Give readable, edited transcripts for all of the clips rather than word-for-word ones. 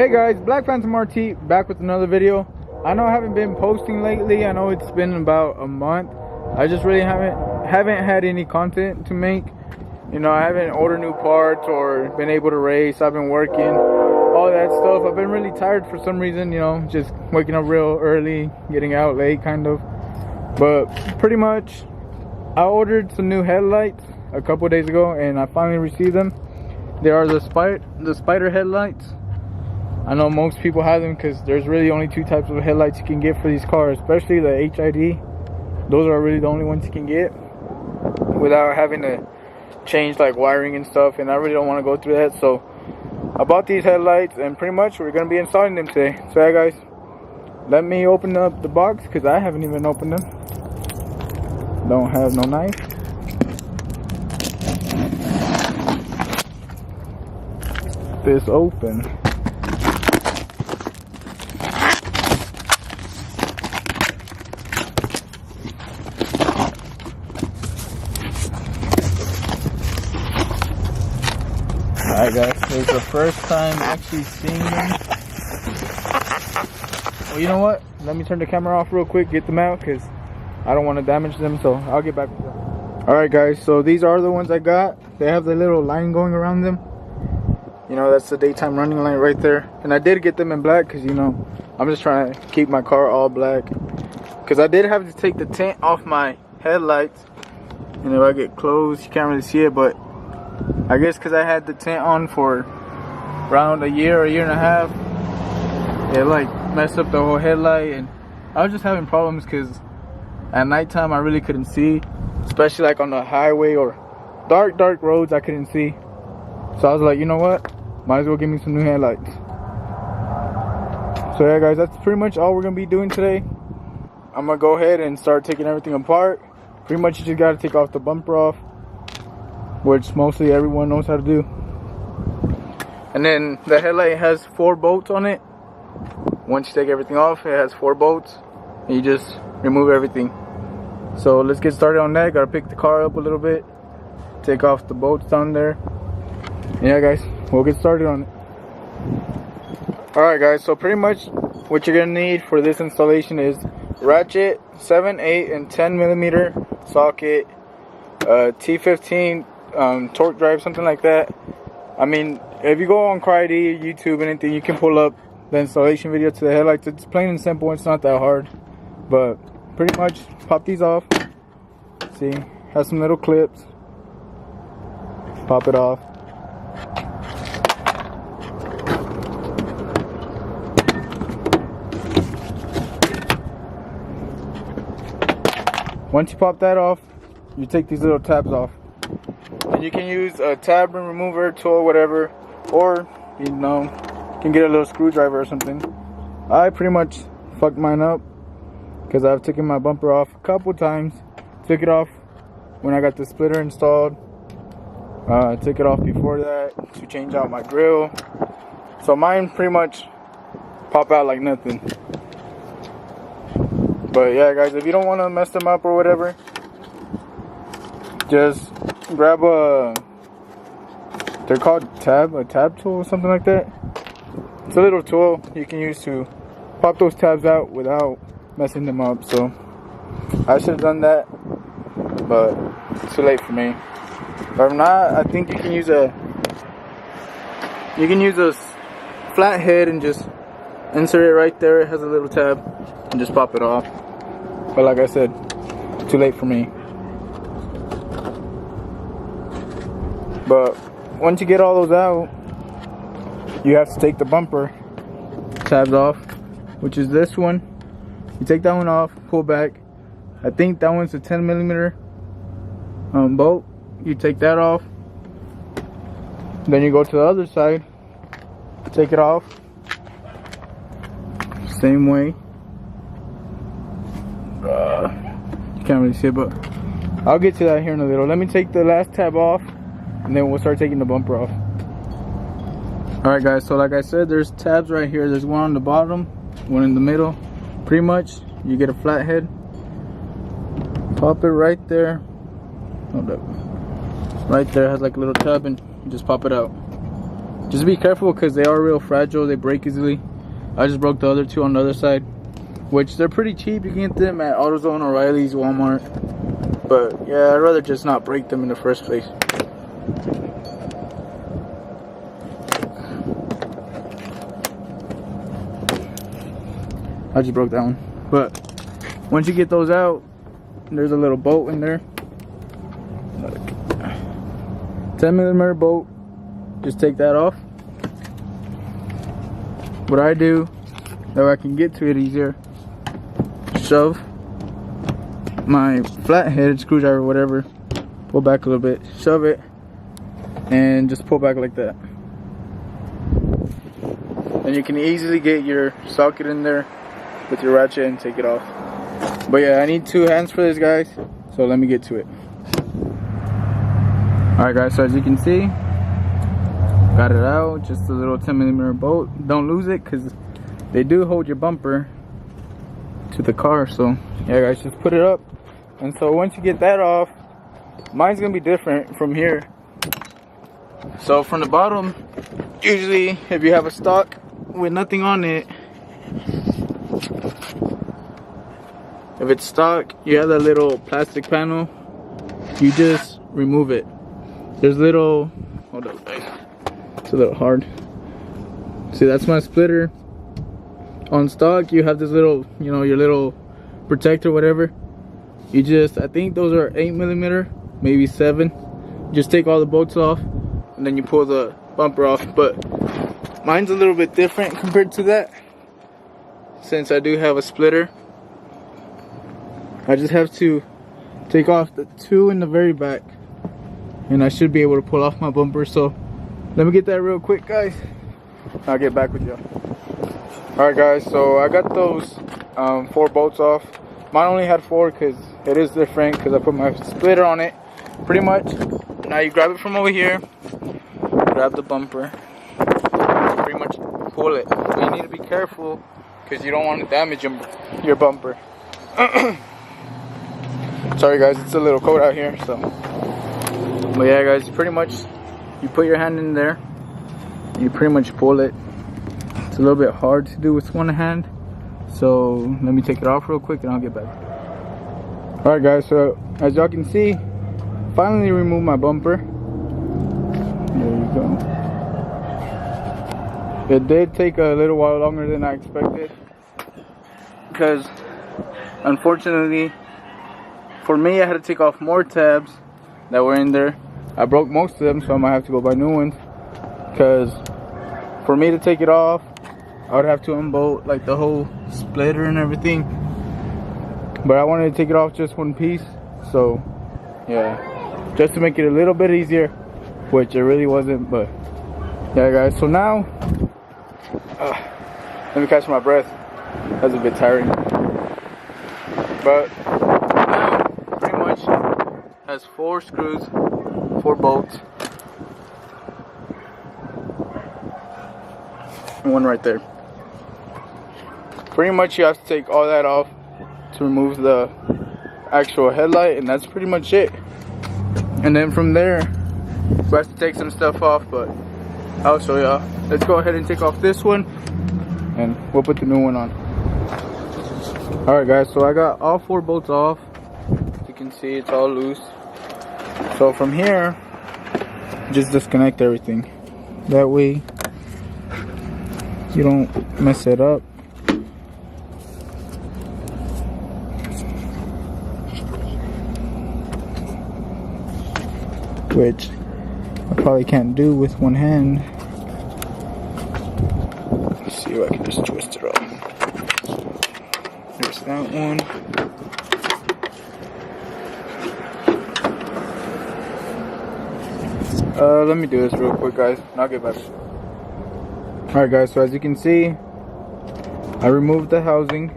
Hey guys, Black Phantom RT back with another video. I know I haven't been posting lately. I know it's been about a month. I just really haven't had any content to make. You know, I haven't ordered new parts or been able to race. I've been working, all that stuff. I've been really tired for some reason, you know, just waking up real early, getting out late kind of. But pretty much, I ordered some new headlights a couple days ago and I finally received them. They are the Spyder headlights. I know most people have them because there's really only two types of headlights you can get for these cars, especially the HID. Those are really the only ones you can get without having to change like wiring and stuff, and I really don't want to go through that. So I bought these headlights and pretty much we're going to be installing them today. So yeah guys, let me open up the box because I haven't even opened them. Don't have no knife. This open. Alright guys, this is the first time actually seeing them. Well, you know what? Let me turn the camera off real quick, get them out, because I don't want to damage them, so I'll get back with them. Alright guys, so these are the ones I got. They have the little line going around them. You know, that's the daytime running light right there. And I did get them in black because, you know, I'm just trying to keep my car all black. Because I did have to take the tint off my headlights. And if I get close, you can't really see it, but I guess because I had the tint on for around a year and a half, it like messed up the whole headlight, and I was just having problems because at nighttime I really couldn't see, especially like on the highway or dark roads. I couldn't see, so I was like, you know what, might as well give me some new headlights. So yeah guys, that's pretty much all we're gonna be doing today. I'm gonna go ahead and start taking everything apart. Pretty much you just gotta take off the bumper off, which mostly everyone knows how to do. And then the headlight has 4 bolts on it. Once you take everything off, it has 4 bolts, and you just remove everything. So let's get started on that. Gotta pick the car up a little bit, take off the bolts down there. And yeah guys, we'll get started on it. Alright guys, so pretty much what you're gonna need for this installation is ratchet, 7, 8, and 10 millimeter socket, T15 torque drive, something like that. I mean, if you go on CryD, YouTube, anything, you can pull up the installation video to the headlights. It's plain and simple. It's not that hard, but pretty much pop these off. See, has some little clips. Pop it off. Once you pop that off, you take these little tabs off. And you can use a tab remover tool, whatever, or you know, you can get a little screwdriver or something. I pretty much fucked mine up because I've taken my bumper off a couple times. Took it off when I got the splitter installed. I took it off before that to change out my grill. So mine pretty much pop out like nothing. But yeah guys, if you don't want to mess them up or whatever, just grab they're called a tab tool or something like that. It's a little tool you can use to pop those tabs out without messing them up. So I should have done that, but it's too late for me. But if not, I think you can use a flat head and just insert it right there. It has a little tab and just pop it off. But like I said, too late for me. But once you get all those out, you have to take the bumper tabs off, which is this one. You take that one off, pull back. I think that one's a 10 millimeter bolt. You take that off. Then you go to the other side, take it off. Same way. You can't really see it, but I'll get to that here in a little. Let me take the last tab off, and then we'll start taking the bumper off. Alright guys, so like I said, there's tabs right here. There's one on the bottom, one in the middle. Pretty much, you get a flat head. Pop it right there. Hold up. Right there has like a little tab, and you just pop it out. Just be careful because they are real fragile. They break easily. I just broke the other two on the other side, which they're pretty cheap. You can get them at AutoZone, O'Reilly's, Walmart. But yeah, I'd rather just not break them in the first place. I just broke that one. But once you get those out, there's a little bolt in there. 10mm bolt. Just take that off. What I do, that way I can get to it easier, shove my flathead screwdriver or whatever, pull back a little bit, shove it, and just pull back like that. And you can easily get your socket in there with your ratchet and take it off. But yeah, I need 2 hands for this, guys, so let me get to it. Alright guys, so as you can see, got it out, just a little 10mm bolt. Don't lose it because they do hold your bumper to the car. So yeah guys, just put it up. And so once you get that off, mine's gonna be different from here. So from the bottom, usually if you have a stock with nothing on it, if it's stock, you have that little plastic panel, you just remove it. There's little, hold up guys, it's a little hard. See, that's my splitter. On stock, you have this little, you know, your little protector, whatever. You just, I think those are 8mm, maybe 7. Just take all the bolts off, and then you pull the bumper off. But mine's a little bit different compared to that, since I do have a splitter. I just have to take off the 2 in the very back, and I should be able to pull off my bumper. So let me get that real quick, guys. I'll get back with you. Alright guys, so I got those 4 bolts off. Mine only had 4 because it is different, because I put my splitter on it pretty much. Now you grab it from over here, grab the bumper, pretty much pull it. But you need to be careful because you don't want to damage your bumper. Sorry guys, it's a little cold out here, so. But yeah guys, pretty much you put your hand in there, you pretty much pull it. It's a little bit hard to do with one hand, so let me take it off real quick and I'll get back. Alright guys, so as y'all can see, finally removed my bumper. There you go. It did take a little while longer than I expected, because unfortunately for me I had to take off more tabs that were in there. I broke most of them, so I might have to go buy new ones, because for me to take it off I would have to unbolt like the whole splitter and everything. But I wanted to take it off just one piece, so yeah, just to make it a little bit easier, which it really wasn't. But yeah guys, so now let me catch my breath. That's a bit tiring. But now pretty much has 4 screws, 4 bolts, and 1 right there. Pretty much you have to take all that off to remove the actual headlight, and that's pretty much it. And then from there we have to take some stuff off, but I'll show y'all. Let's go ahead and take off this one and we'll put the new one on. Alright guys, so I got all 4 bolts off. As you can see, it's all loose. So from here, just disconnect everything. That way you don't mess it up. Which I probably can't do with one hand. Let's see if I can just twist it off. There's that one. Let me do this real quick guys, and I'll get back. Alright guys, so as you can see, I removed the housing.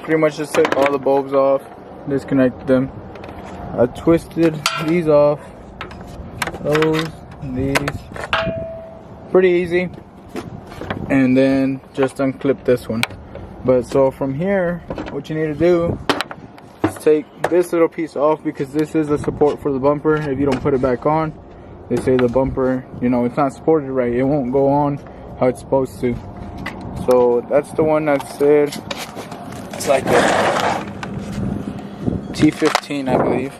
Pretty much just took all the bulbs off, disconnected them. I twisted these off. Those, these, pretty easy, and then just unclip this one. But so from here, what you need to do is take this little piece off, because this is a support for the bumper if you don't put it back on. they say the bumper, you know, it's not supported right. It won't go on how it's supposed to. So that's the one that said it's like a T15, I believe.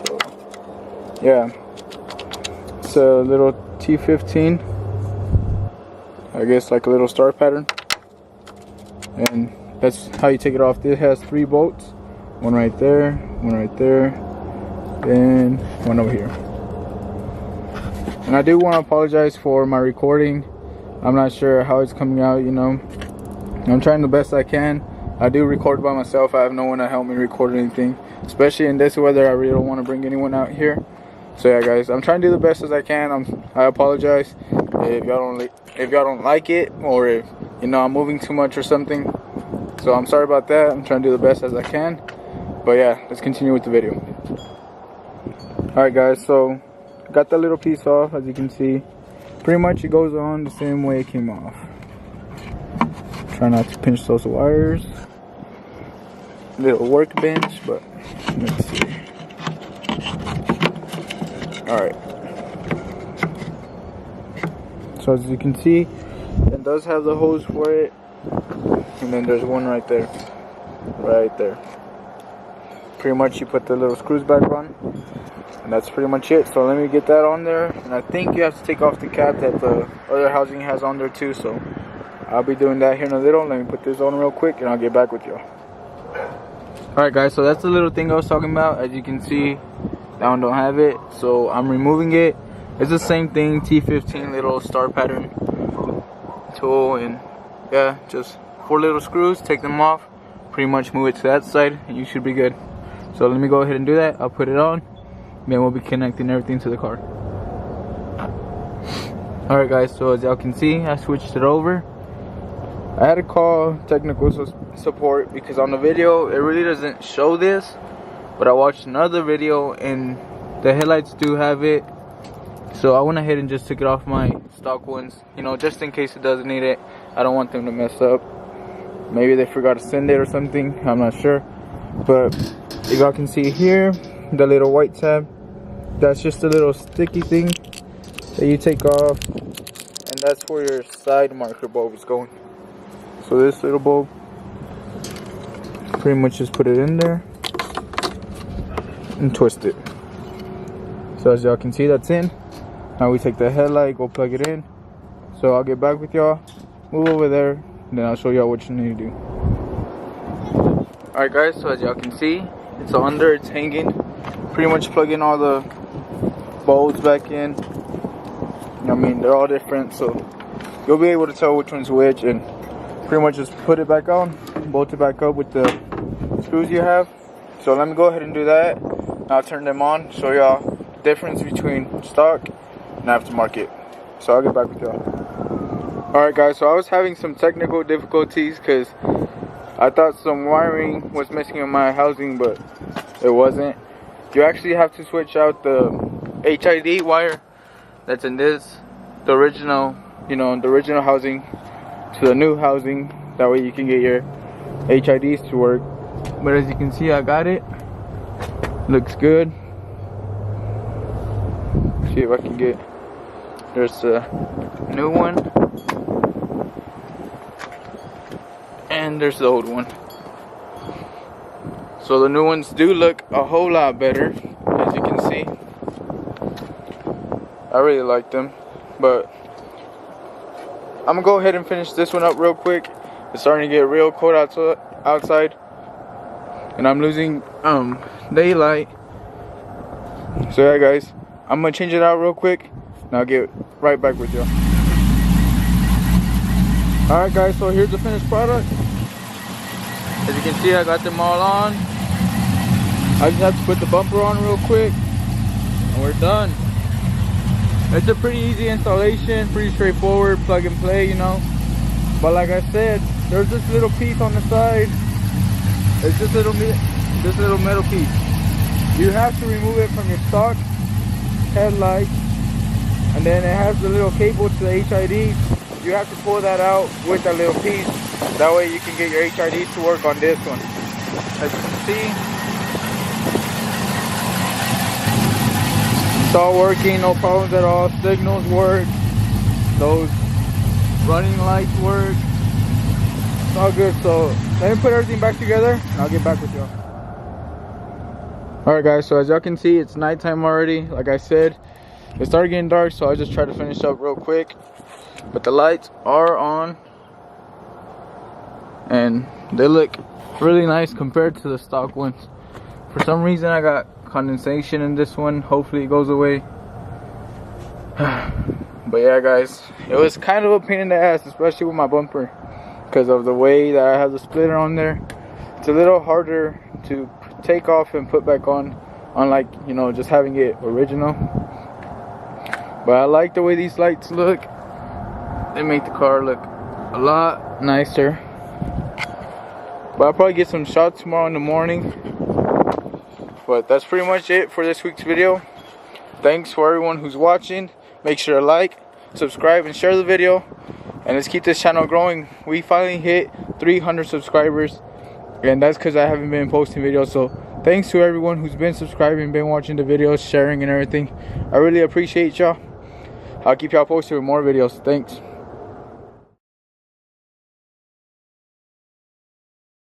So yeah, it's a little T15, I guess, like a little star pattern, and that's how you take it off. It has 3 bolts, one right there, one right there, then one over here. And I do want to apologize for my recording. I'm not sure how it's coming out, you know. I'm trying the best I can. I do record by myself. I have no one to help me record anything, especially in this weather. I really don't want to bring anyone out here. So yeah, guys, I'm trying to do the best as I can. I apologize if y'all don't like it, or if, you know, I'm moving too much or something. So I'm sorry about that. I'm trying to do the best as I can. But yeah, let's continue with the video. Alright guys, so got that little piece off. As you can see, pretty much it goes on the same way it came off. Try not to pinch those wires. Little workbench, but let's see. Alright. So as you can see, it does have the hose for it. And then there's one right there. Right there. Pretty much you put the little screws back on. And that's pretty much it. So let me get that on there. And I think you have to take off the cap that the other housing has on there too. So I'll be doing that here in a little. Let me put this on real quick and I'll get back with you. Alright guys, so that's the little thing I was talking about. As you can see, that one don't have it. So I'm removing it. It's the same thing, T15 little star pattern tool. And yeah, just 4 little screws, take them off, pretty much move it to that side, and you should be good. So let me go ahead and do that. I'll put it on, then we'll be connecting everything to the car. Alright guys, so as y'all can see, I switched it over. I had to call technical support because on the video it really doesn't show this, but I watched another video and the headlights do have it. So I went ahead and just took it off my stock ones, you know, just in case it doesn't need it. I don't want them to mess up. Maybe they forgot to send it or something, I'm not sure. But if y'all can see here, the little white tab, that's just a little sticky thing that you take off, and that's where your side marker bulb is going. So this little bulb, pretty much just put it in there and twist it. So as y'all can see, that's in. Now we take the headlight, go plug it in. So I'll get back with y'all, move over there, and then I'll show y'all what you need to do. Alright guys, so as y'all can see, it's under, it's hanging. Pretty much plug in all the bulbs back in. I mean, they're all different, so you'll be able to tell which one's which, and pretty much just put it back on, bolt it back up with the screws you have. So let me go ahead and do that. I'll turn them on, show y'all the difference between stock and aftermarket. So I'll get back with y'all. Alright guys, so I was having some technical difficulties because I thought some wiring was missing in my housing, but it wasn't. You actually have to switch out the HID wire that's in this, the original, you know, the original housing to the new housing. That way you can get your HIDs to work. But as you can see, I got it. Looks good. See if I can get, there's a new one. And there's the old one. So the new ones do look a whole lot better, as you can see. I really like them, but I'm gonna go ahead and finish this one up real quick. It's starting to get real cold outside, and I'm losing daylight. So yeah guys, I'm gonna change it out real quick and I'll get right back with you. Alright guys, so here's the finished product. As you can see, I got them all on. I just have to put the bumper on real quick and we're done. It's a pretty easy installation, pretty straightforward, plug and play, you know. But like I said, there's this little piece on the side. It's this little metal piece. You have to remove it from your stock headlight, and then it has the little cable to the HID. You have to pull that out with that little piece. That way you can get your HIDs to work on this one. As you can see, It's all working, no problems at all. Signals work. Those running lights work. It's all good. So let me put everything back together and I'll get back with y'all. Alright guys, so as y'all can see, it's nighttime already. Like I said, it started getting dark, so I just try to finish up real quick. But the lights are on and they look really nice compared to the stock ones. For some reason I got condensation in this one. Hopefully it goes away. But yeah guys, it was kind of a pain in the ass, especially with my bumper, because of the way that I have the splitter on there. It's a little harder to take off and put back on, unlike, you know, just having it original. But I like the way these lights look. They make the car look a lot nicer. But I'll probably get some shots tomorrow in the morning. But that's pretty much it for this week's video. Thanks for everyone who's watching. Make sure to like, subscribe, and share the video. And let's keep this channel growing. We finally hit 300 subscribers. And that's because I haven't been posting videos. So thanks to everyone who's been subscribing, been watching the videos, sharing and everything. I really appreciate y'all. I'll keep y'all posted with more videos. Thanks.